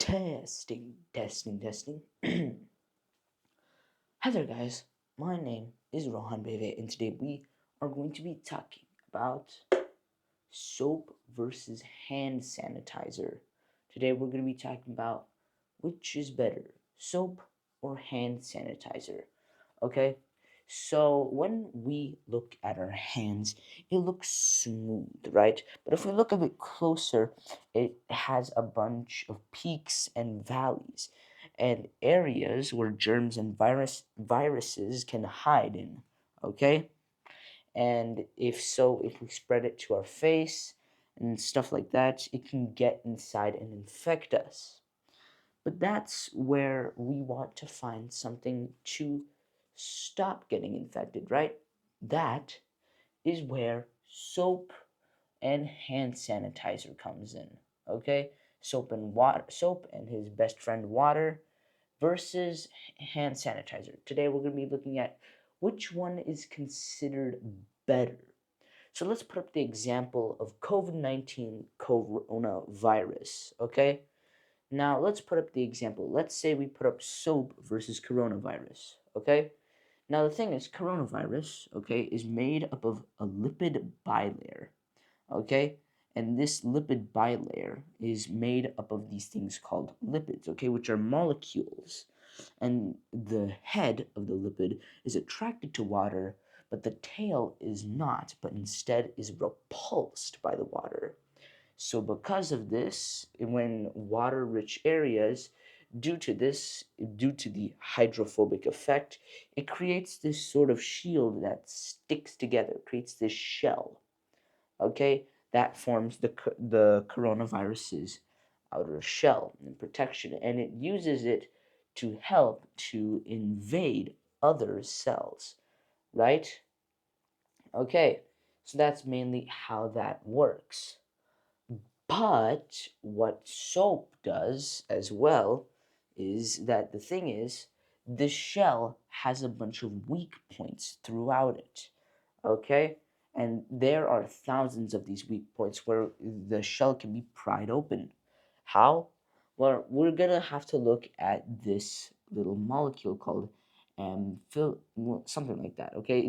Testing. Hi there, guys. My name is Rohan, and today we are going to be talking about soap versus hand sanitizer. Today we're going to be talking about which is better, soap or hand sanitizer. Okay? So when we look at our hands, it looks smooth, right? But if we look a bit closer, it has a bunch of peaks and valleys and areas where germs and viruses can hide in. Okay? And if we spread it to our face and stuff like that, it can get inside and infect us. But that's where we want to find something to stop getting infected, right? That is where soap and hand sanitizer comes in. Okay? Soap and his best friend water versus hand sanitizer. Today we're going to be looking at which one is considered better. So let's put up the example of COVID-19 coronavirus, okay? Now let's put up the example. Let's say we put up soap versus coronavirus, okay? Now the thing is, coronavirus, okay, is made up of a lipid bilayer, okay? And this lipid bilayer is made up of these things called lipids, okay, which are molecules. And the head of the lipid is attracted to water, but the tail is not, but instead is repulsed by the water. So because of this, when water-rich areas, due to the hydrophobic effect, it creates this sort of shield that sticks together, creates this shell. Okay, that forms the coronavirus's outer shell and protection, and it uses it to help to invade other cells, right? Okay, so that's mainly how that works. But what soap does as well is that the thing is, the shell has a bunch of weak points throughout it. Okay? And there are thousands of these weak points where the shell can be pried open. How? Well, we're gonna have to look at this little molecule called something like that. Okay,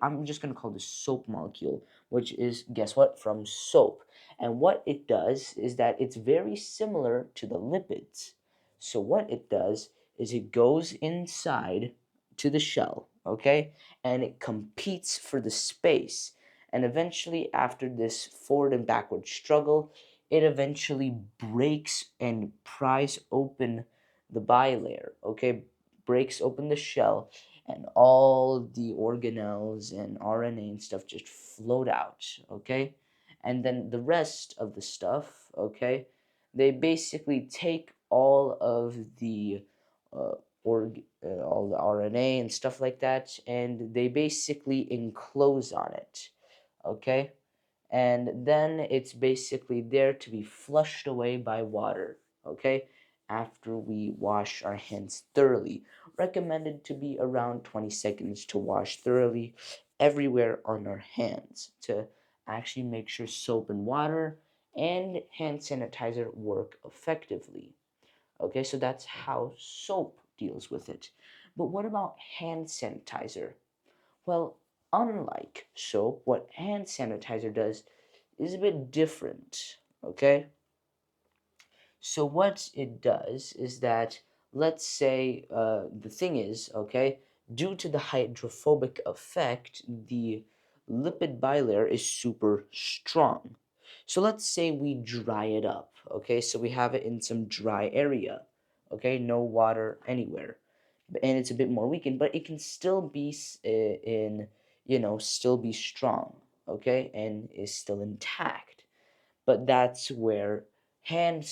I'm just gonna call this soap molecule, which is, guess what, from soap. And what it does is that it's very similar to the lipids. So what it does is it goes inside to the shell, okay, and it competes for the space. And eventually, after this forward and backward struggle, it eventually breaks and pries open the bilayer, okay, breaks open the shell, and all the organelles and RNA and stuff just float out, okay? And then the rest of the stuff, okay, they basically take all of the uh, all the RNA and stuff like that, and they basically enclose on it, okay? And then it's basically there to be flushed away by water, okay? After we wash our hands thoroughly. Recommended to be around 20 seconds to wash thoroughly everywhere on our hands to actually make sure soap and water and hand sanitizer work effectively. Okay, so that's how soap deals with it. But what about hand sanitizer? Well, unlike soap, what hand sanitizer does is a bit different. Okay, so what it does is that, let's say, the thing is, okay, due to the hydrophobic effect, the lipid bilayer is super strong. So let's say we dry it up, okay, so we have it in some dry area, okay, no water anywhere, and it's a bit more weakened, but it can still be still be strong, okay, and is still intact. But that's where hand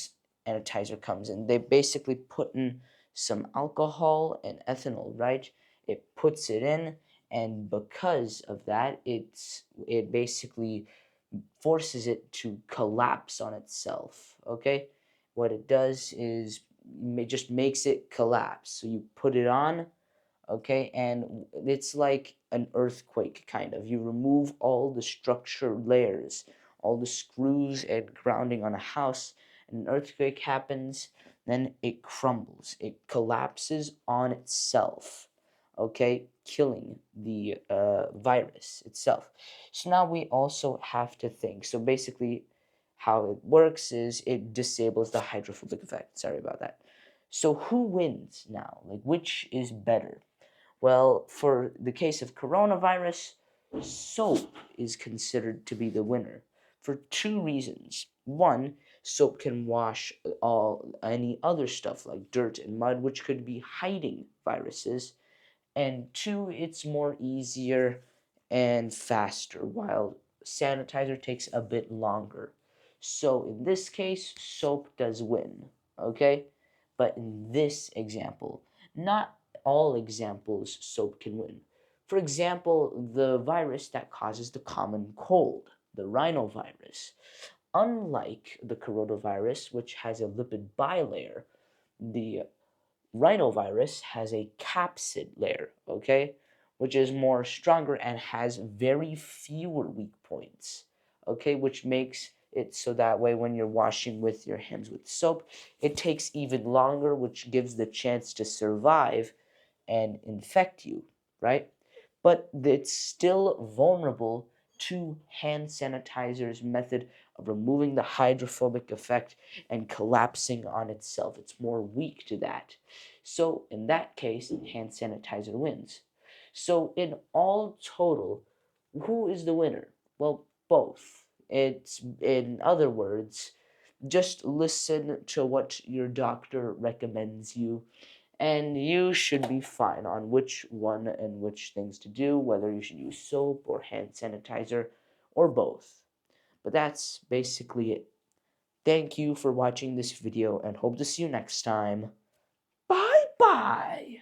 sanitizer comes in. They basically put in some alcohol and ethanol, right? It puts it in, and because of that, it basically forces it to collapse on itself. Okay, what it does is just makes it collapse. So you put it on, okay, and it's like an earthquake kind of. You remove all the structure layers, all the screws and grounding on a house, and an earthquake happens. then it crumbles, it collapses on itself, okay, killing the virus itself. So now we also have to think. So basically, how it works is it disables the hydrophobic effect. Sorry about that. So who wins now? Like, which is better? Well, for the case of coronavirus, soap is considered to be the winner for two reasons. One, soap can wash all any other stuff like dirt and mud, which could be hiding viruses, and two, it's more easier and faster, while sanitizer takes a bit longer. So in this case, soap does win, okay? But in this example, not all examples soap can win. For example, the virus that causes the common cold, the rhinovirus. Unlike the coronavirus, which has a lipid bilayer, the rhinovirus has a capsid layer, okay, which is more stronger and has very fewer weak points, okay, which makes it so that way when you're washing with your hands with soap, it takes even longer, which gives the chance to survive and infect you, right? But it's still vulnerable to hand sanitizer's method of removing the hydrophobic effect and collapsing on itself. It's more weak to that. So in that case, hand sanitizer wins. So in all total, who is the winner? Well, both. It's, in other words, just listen to what your doctor recommends you, and you should be fine on which one and which things to do, whether you should use soap or hand sanitizer or both. But that's basically it. Thank you for watching this video and hope to see you next time. Bye bye!